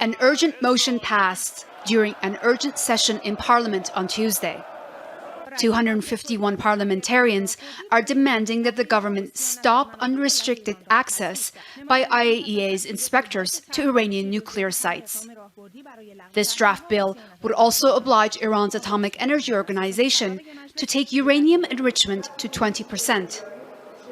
An urgent motion passed during an urgent session in Parliament on Tuesday. 251 parliamentarians are demanding that the government stop unrestricted access by IAEA's inspectors to Iranian nuclear sites. This draft bill would also oblige Iran's Atomic Energy Organization to take uranium enrichment to 20%.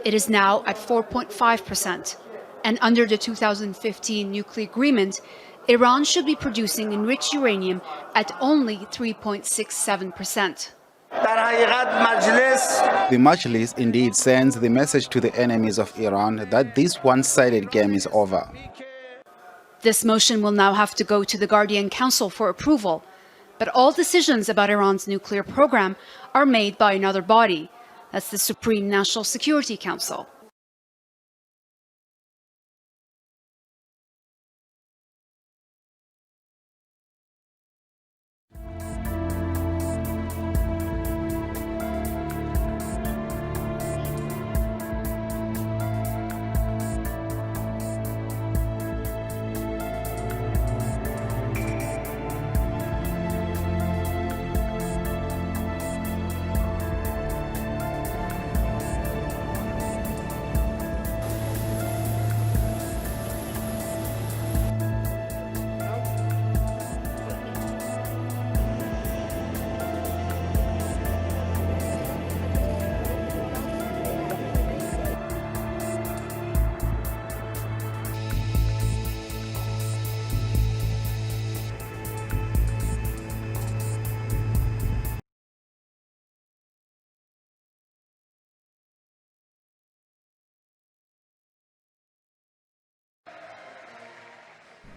It is now at 4.5%, and under the 2015 nuclear agreement, Iran should be producing enriched uranium at only 3.67%. The Majlis indeed sends the message to the enemies of Iran that this one-sided game is over. This motion will now have to go to the Guardian Council for approval, but all decisions about Iran's nuclear program are made by another body. That's the Supreme National Security Council.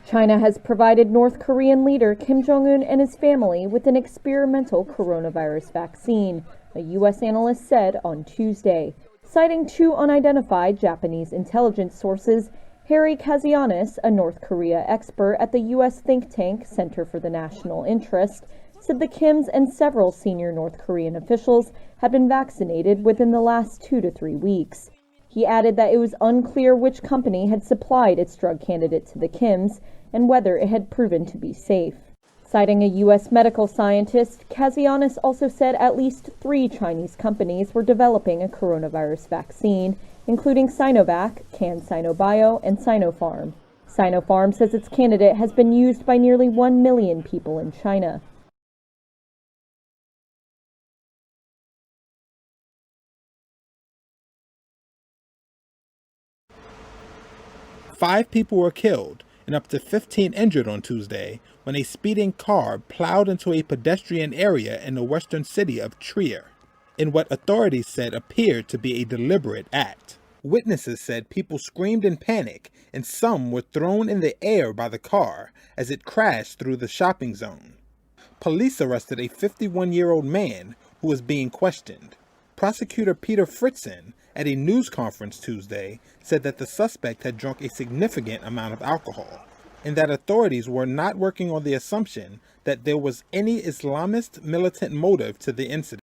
China has provided North Korean leader Kim Jong-un and his family with an experimental coronavirus vaccine, a U.S. analyst said on Tuesday. Citing two unidentified Japanese intelligence sources, Harry Kazianis, a North Korea expert at the U.S. think tank Center for the National Interest, said the Kims and several senior North Korean officials had been vaccinated within the last 2 to 3 weeks. He added that it was unclear which company had supplied its drug candidate to the Kims and whether it had proven to be safe. Citing a U.S. medical scientist, Kazianis also said at least 3 Chinese companies were developing a coronavirus vaccine, including Sinovac, CanSinoBio, and Sinopharm. Sinopharm says its candidate has been used by nearly 1 million people in China. Five people were killed and up to 15 injured on Tuesday when a speeding car plowed into a pedestrian area in the western city of Trier, in what authorities said appeared to be a deliberate act. Witnesses said people screamed in panic and some were thrown in the air by the car as it crashed through the shopping zone. Police arrested a 51-year-old man who was being questioned. Prosecutor Peter Fritzen, at a news conference Tuesday, said that the suspect had drunk a significant amount of alcohol, and that authorities were not working on the assumption that there was any Islamist militant motive to the incident.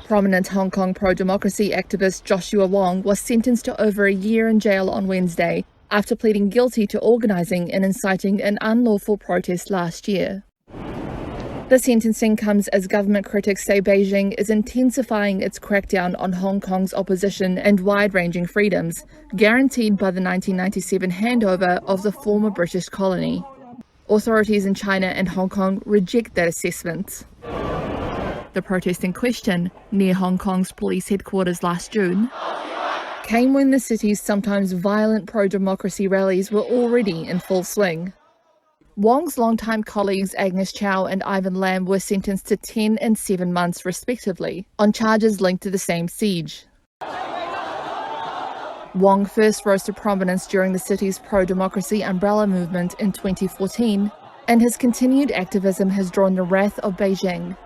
Prominent Hong Kong pro-democracy activist Joshua Wong was sentenced to over a year in jail on Wednesday after pleading guilty to organising and inciting an unlawful protest last year. The sentencing comes as government critics say Beijing is intensifying its crackdown on Hong Kong's opposition and wide-ranging freedoms, guaranteed by the 1997 handover of the former British colony. Authorities in China and Hong Kong reject that assessment. The protest in question, near Hong Kong's police headquarters last June, came when the city's sometimes violent pro-democracy rallies were already in full swing. Wong's longtime colleagues Agnes Chow and Ivan Lam were sentenced to 10 and 7 months respectively, on charges linked to the same siege. Wong first rose to prominence during the city's pro-democracy umbrella movement in 2014, and his continued activism has drawn the wrath of Beijing.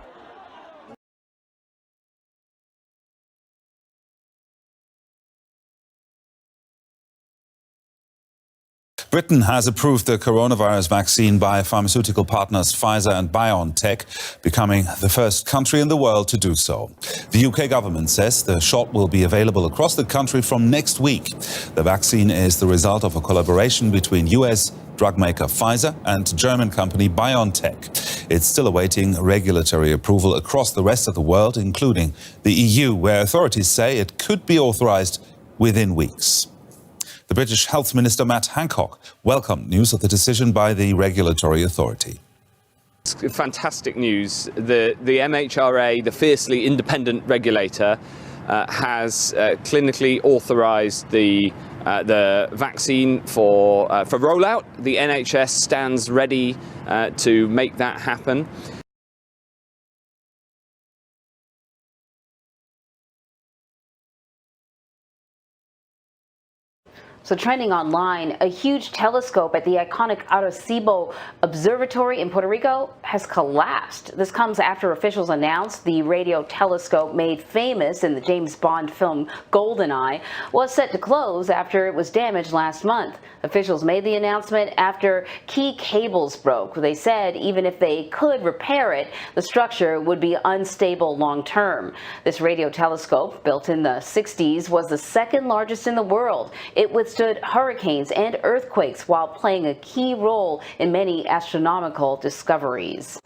Britain has approved the coronavirus vaccine by pharmaceutical partners Pfizer and BioNTech, becoming the first country in the world to do so. The UK government says the shot will be available across the country from next week. The vaccine is the result of a collaboration between US drug maker Pfizer and German company BioNTech. It's still awaiting regulatory approval across the rest of the world, including the EU, where authorities say it could be authorized within weeks. The British Health Minister Matt Hancock welcomed news of the decision by the regulatory authority. It's fantastic news. The MHRA, the fiercely independent regulator, has clinically authorised the vaccine for rollout. The NHS stands ready to make that happen. So trending online, a huge telescope at the iconic Arecibo observatory in Puerto Rico has collapsed. This comes after officials announced the radio telescope made famous in the James Bond film GoldenEye was set to close after it was damaged last month. Officials made the announcement after key cables broke. They said even if they could repair it, the structure would be unstable long term. This radio telescope, built in the 60s, was the second largest in the world. It withstood hurricanes and earthquakes while playing a key role in many astronomical discoveries.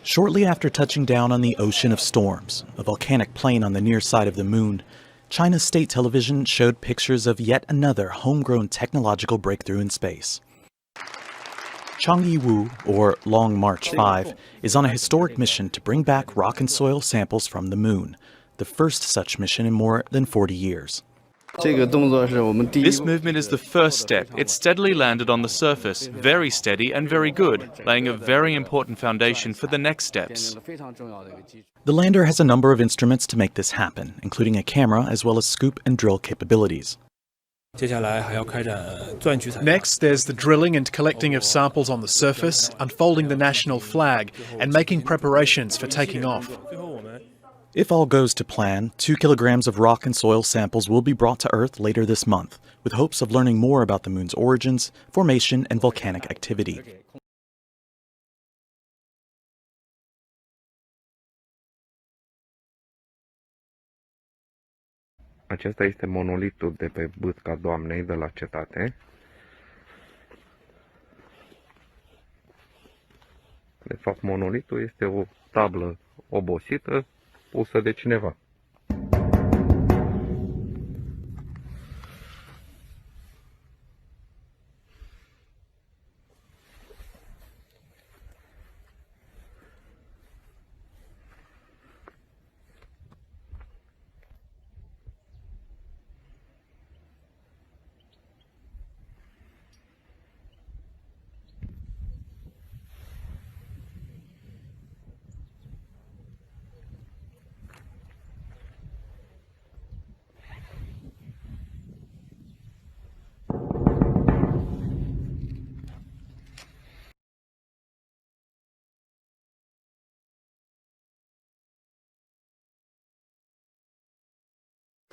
Shortly after touching down on the Ocean of Storms, a volcanic plain on the near side of the moon, China's state television showed pictures of yet another homegrown technological breakthrough in space. Chang'e Wu, or Long March 5, is on a historic mission to bring back rock and soil samples from the moon, the first such mission in more than 40 years. This movement is the first step. It steadily landed on the surface, very steady and very good, laying a very important foundation for the next steps. The lander has a number of instruments to make this happen, including a camera as well as scoop and drill capabilities. Next, there's the drilling and collecting of samples on the surface, unfolding the national flag, and making preparations for taking off. If all goes to plan, 2 kilograms of rock and soil samples will be brought to Earth later this month, with hopes of learning more about the moon's origins, formation, and volcanic activity. Acesta este monolitul de pe Bâtca Doamnei de la cetate. De fapt, monolitul este o tablă obosită pusă de cineva.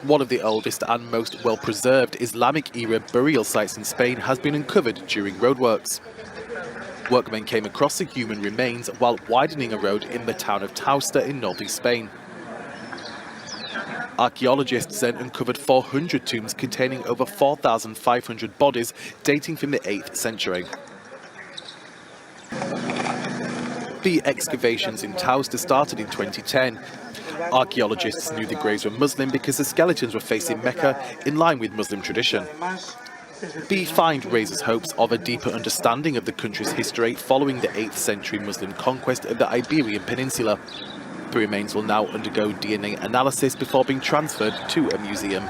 One of the oldest and most well-preserved Islamic-era burial sites in Spain has been uncovered during roadworks. Workmen came across the human remains while widening a road in the town of Tausta in northeast Spain. Archaeologists then uncovered 400 tombs containing over 4,500 bodies dating from the 8th century. The excavations in Tausta started in 2010. Archaeologists knew the graves were Muslim because the skeletons were facing Mecca in line with Muslim tradition. The find raises hopes of a deeper understanding of the country's history following the 8th century Muslim conquest of the Iberian Peninsula. The remains will now undergo DNA analysis before being transferred to a museum.